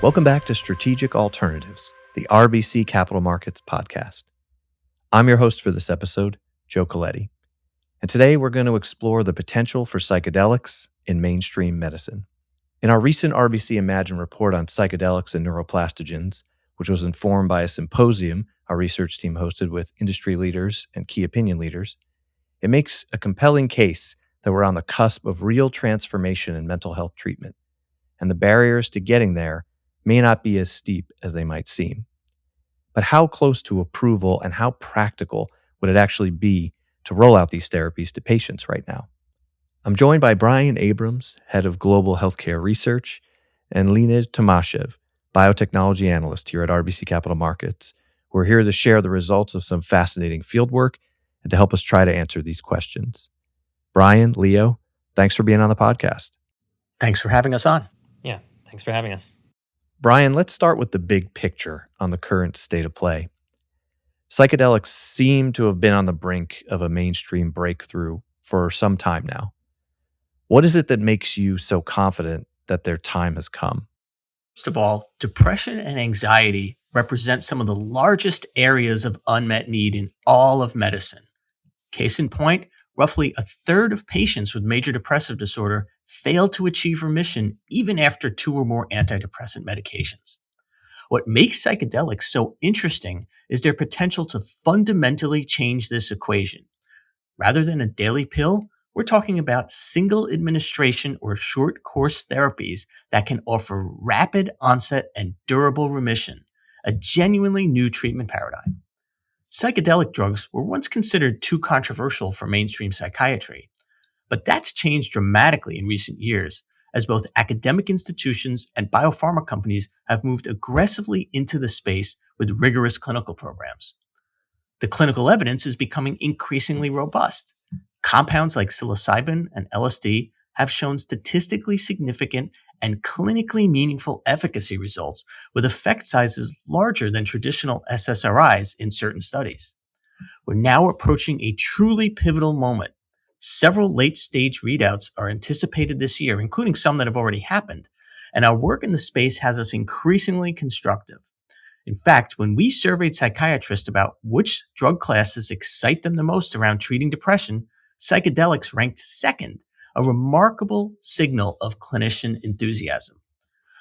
Welcome back to Strategic Alternatives, the RBC Capital Markets podcast. I'm your host for this episode, Joe Coletti, and today we're going to explore the potential for psychedelics in mainstream medicine. In our recent RBC Imagine report on psychedelics and neuroplastogens, which was informed by a symposium our research team hosted with industry leaders and key opinion leaders, it makes a compelling case that we're on the cusp of real transformation in mental health treatment, and the barriers to getting there may not be as steep as they might seem. But how close to approval and how practical would it actually be to roll out these therapies to patients right now? I'm joined by Brian Abrams, Head of Global Healthcare Research, and Leonid Timashev, Biotechnology Analyst here at RBC Capital Markets. We're here to share the results of some fascinating fieldwork and to help us try to answer these questions. Brian, Leo, thanks for being on the podcast. Thanks for having us on. Yeah, thanks for having us. Brian, let's start with the big picture on the current state of play. Psychedelics seem to have been on the brink of a mainstream breakthrough for some time now. What is it that makes you so confident that their time has come? First of all, depression and anxiety represent some of the largest areas of unmet need in all of medicine. Case in point, roughly a third of patients with major depressive disorder fail to achieve remission even after 2 or more antidepressant medications. What makes psychedelics so interesting is their potential to fundamentally change this equation. Rather than a daily pill, we're talking about single administration or short course therapies that can offer rapid onset and durable remission, a genuinely new treatment paradigm. Psychedelic drugs were once considered too controversial for mainstream psychiatry, but that's changed dramatically in recent years as both academic institutions and biopharma companies have moved aggressively into the space with rigorous clinical programs. The clinical evidence is becoming increasingly robust. Compounds like psilocybin and LSD have shown statistically significant and clinically meaningful efficacy results with effect sizes larger than traditional SSRIs in certain studies. We're now approaching a truly pivotal moment. Several late-stage readouts are anticipated this year, including some that have already happened, and our work in the space has us increasingly constructive. In fact, when we surveyed psychiatrists about which drug classes excite them the most around treating depression, psychedelics ranked second, a remarkable signal of clinician enthusiasm.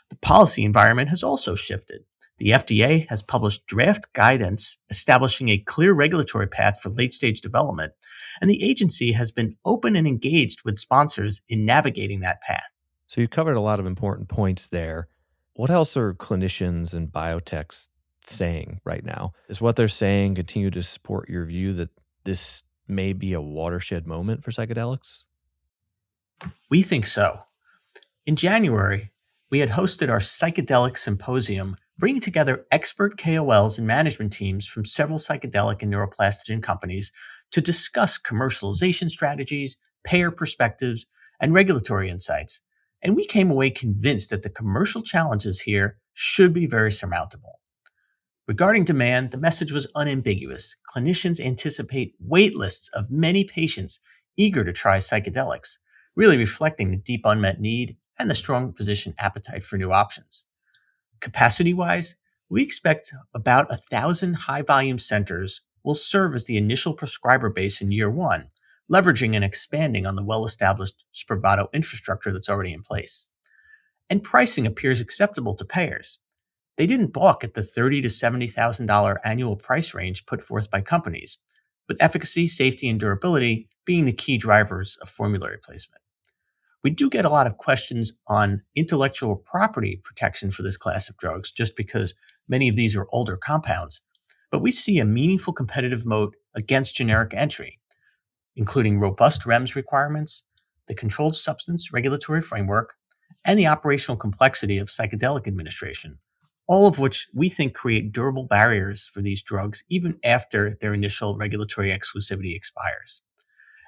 The policy environment has also shifted. The FDA has published draft guidance establishing a clear regulatory path for late-stage development, and the agency has been open and engaged with sponsors in navigating that path. So you covered a lot of important points there. What else are clinicians and biotechs saying right now? Is what they're saying continue to support your view that this may be a watershed moment for psychedelics? We think so. In January, we had hosted our Psychedelic Symposium, bringing together expert KOLs and management teams from several psychedelic and neuroplastogen companies to discuss commercialization strategies, payer perspectives, and regulatory insights. And we came away convinced that the commercial challenges here should be very surmountable. Regarding demand, the message was unambiguous. Clinicians anticipate wait lists of many patients eager to try psychedelics, really reflecting the deep unmet need and the strong physician appetite for new options. Capacity-wise, we expect about 1,000 high-volume centers will serve as the initial prescriber base in year one, leveraging and expanding on the well-established Spravato infrastructure that's already in place. And pricing appears acceptable to payers. They didn't balk at the $30,000 to $70,000 annual price range put forth by companies, with efficacy, safety, and durability being the key drivers of formulary placement. We do get a lot of questions on intellectual property protection for this class of drugs, just because many of these are older compounds, but we see a meaningful competitive moat against generic entry, including robust REMS requirements, the controlled substance regulatory framework, and the operational complexity of psychedelic administration, all of which we think create durable barriers for these drugs even after their initial regulatory exclusivity expires.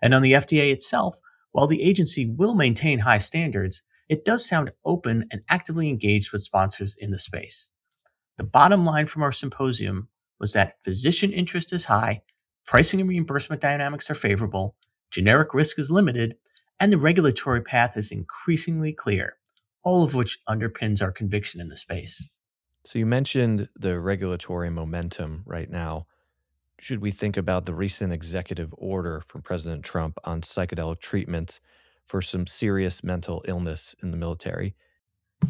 And on the FDA itself, while the agency will maintain high standards, it does sound open and actively engaged with sponsors in the space. The bottom line from our symposium was that physician interest is high, pricing and reimbursement dynamics are favorable, generic risk is limited, and the regulatory path is increasingly clear, all of which underpins our conviction in the space. So you mentioned the regulatory momentum right now. Should we think about the recent executive order from President Trump on psychedelic treatments for some serious mental illness in the military?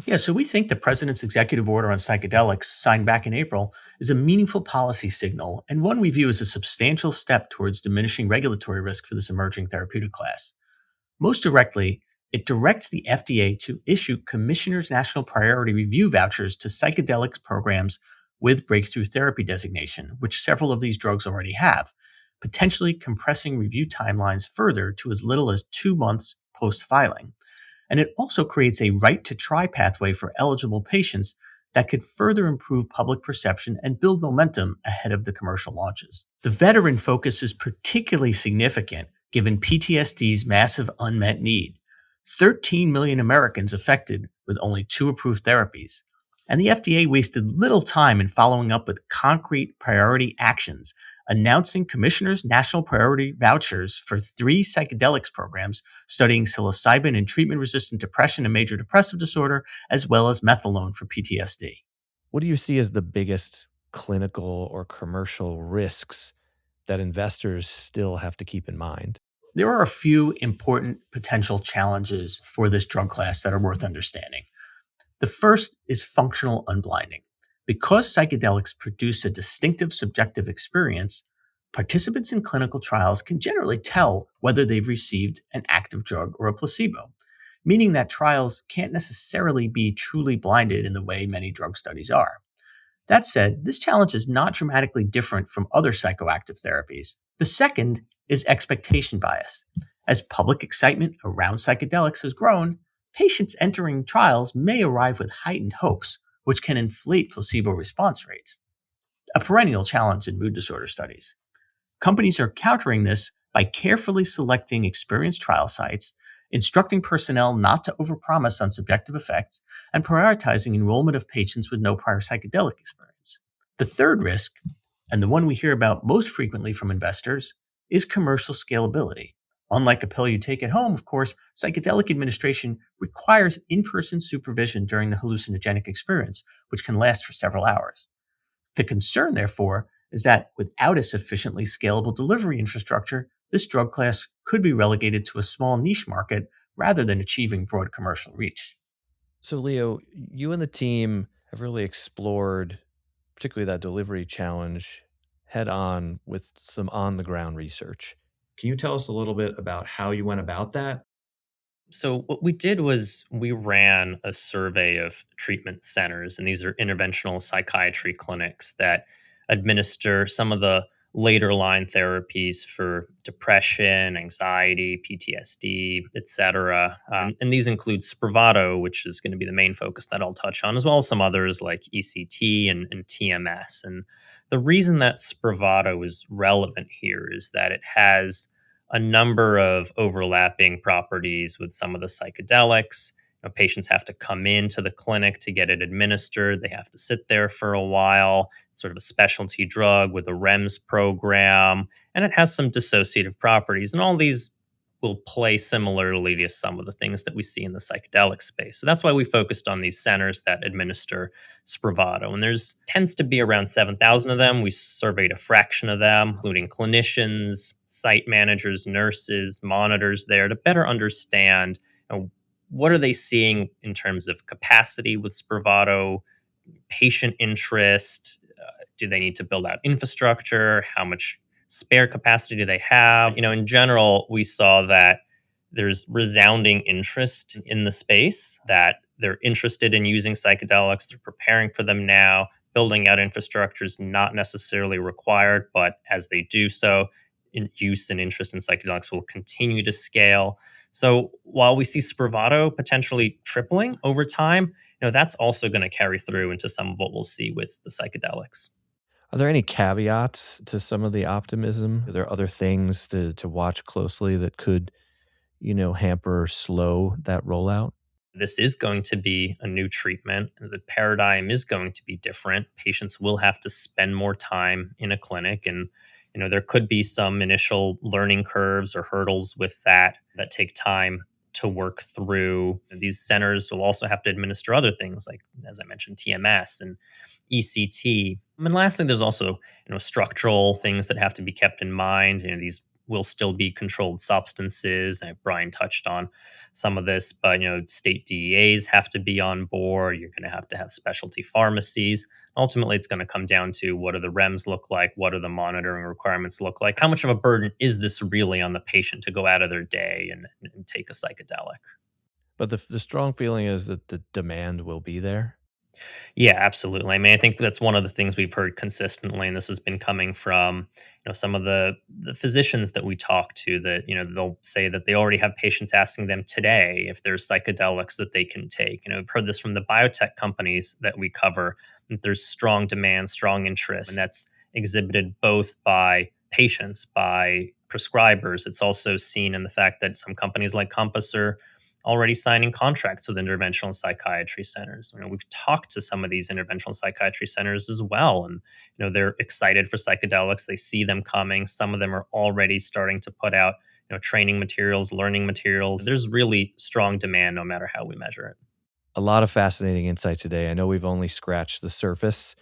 Yeah, so we think the president's executive order on psychedelics, signed back in April, is a meaningful policy signal and one we view as a substantial step towards diminishing regulatory risk for this emerging therapeutic class. Most directly, it directs the FDA to issue Commissioner's National Priority Review vouchers to psychedelics programs with breakthrough therapy designation, which several of these drugs already have, potentially compressing review timelines further to as little as 2 months post filing. And it also creates a right to try pathway for eligible patients that could further improve public perception and build momentum ahead of the commercial launches. The veteran focus is particularly significant given PTSD's massive unmet need. 13 million Americans affected with only 2 approved therapies. And the FDA wasted little time in following up with concrete priority actions, announcing Commissioner's National Priority Vouchers for 3 psychedelics programs studying psilocybin in treatment resistant depression and major depressive disorder, as well as methadone for PTSD. What do you see as the biggest clinical or commercial risks that investors still have to keep in mind? There are a few important potential challenges for this drug class that are worth understanding. The first is functional unblinding. Because psychedelics produce a distinctive subjective experience, participants in clinical trials can generally tell whether they've received an active drug or a placebo, meaning that trials can't necessarily be truly blinded in the way many drug studies are. That said, this challenge is not dramatically different from other psychoactive therapies. The second is expectation bias. As public excitement around psychedelics has grown, patients entering trials may arrive with heightened hopes, which can inflate placebo response rates, a perennial challenge in mood disorder studies. Companies are countering this by carefully selecting experienced trial sites, instructing personnel not to overpromise on subjective effects, and prioritizing enrollment of patients with no prior psychedelic experience. The third risk, and the one we hear about most frequently from investors, is commercial scalability. Unlike a pill you take at home, of course, psychedelic administration requires in-person supervision during the hallucinogenic experience, which can last for several hours. The concern, therefore, is that without a sufficiently scalable delivery infrastructure, this drug class could be relegated to a small niche market rather than achieving broad commercial reach. So, Leo, you and the team have really explored, particularly that delivery challenge, head on with some on the ground research. Can you tell us a little bit about how you went about that? So, what we did was we ran a survey of treatment centers, and these are interventional psychiatry clinics that administer some of the later line therapies for depression, anxiety, PTSD, etc. And these include Spravato, which is going to be the main focus that I'll touch on, as well as some others like ECT and TMS. And the reason that Spravato is relevant here is that it has a number of overlapping properties with some of the psychedelics. Patients have to come into the clinic to get it administered. They have to sit there for a while. It's sort of a specialty drug with a REMS program, and it has some dissociative properties. And all these will play similarly to some of the things that we see in the psychedelic space. So that's why we focused on these centers that administer Spravato. And there's tends to be around 7,000 of them. We surveyed a fraction of them, including clinicians, site managers, nurses, monitors there to better understand, what are they seeing in terms of capacity with Spravato, patient interest, do they need to build out infrastructure, how much spare capacity do they have? In general, we saw that there's resounding interest in the space, that they're interested in using psychedelics, they're preparing for them now. Building out infrastructure is not necessarily required, but as they do so, use and interest in psychedelics will continue to scale. So while we see Spravato potentially tripling over time, that's also going to carry through into some of what we'll see with the psychedelics. Are there any caveats to some of the optimism? Are there other things to watch closely that could, hamper or slow that rollout? This is going to be a new treatment. The paradigm is going to be different. Patients will have to spend more time in a clinic, and there could be some initial learning curves or hurdles with that take time to work through. These centers will also have to administer other things like, as I mentioned, TMS and ECT. And lastly, there's also structural things that have to be kept in mind. These will still be controlled substances. Brian touched on some of this, but state DEAs have to be on board. You're going to have specialty pharmacies. Ultimately, it's going to come down to what do the REMs look like? What do the monitoring requirements look like? How much of a burden is this really on the patient to go out of their day and take a psychedelic? But the strong feeling is that the demand will be there. Yeah, absolutely. I mean, I think that's one of the things we've heard consistently, and this has been coming from some of the physicians that we talk to. That they'll say that they already have patients asking them today if there's psychedelics that they can take. We've heard this from the biotech companies that we cover. That there's strong demand, strong interest, and that's exhibited both by patients, by prescribers. It's also seen in the fact that some companies like Compass are already signing contracts with interventional psychiatry centers. We've talked to some of these interventional psychiatry centers as well, and they're excited for psychedelics. They see them coming. Some of them are already starting to put out training materials, learning materials. There's really strong demand no matter how we measure it. A lot of fascinating insight today. I know we've only scratched the surface.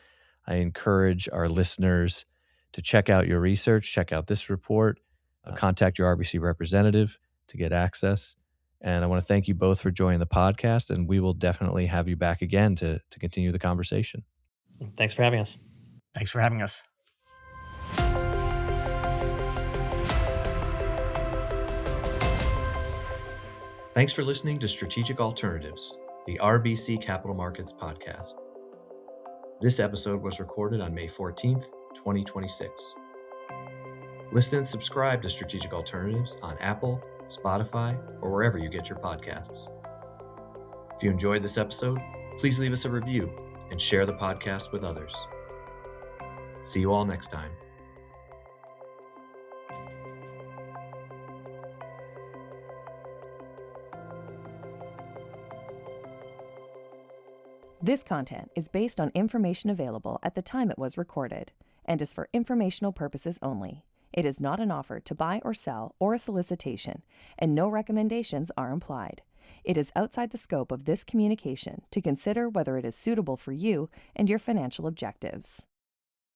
I encourage our listeners to check out your research, check out this report, contact your RBC representative to get access. And I want to thank you both for joining the podcast, and we will definitely have you back again to continue the conversation. Thanks for having us. Thanks for having us. Thanks for listening to Strategic Alternatives, the RBC Capital Markets podcast. This episode was recorded on May 14th, 2026. Listen and subscribe to Strategic Alternatives on Apple, Spotify, or wherever you get your podcasts. If you enjoyed this episode, please leave us a review and share the podcast with others. See you all next time. This content is based on information available at the time it was recorded and is for informational purposes only. It is not an offer to buy or sell or a solicitation, and no recommendations are implied. It is outside the scope of this communication to consider whether it is suitable for you and your financial objectives.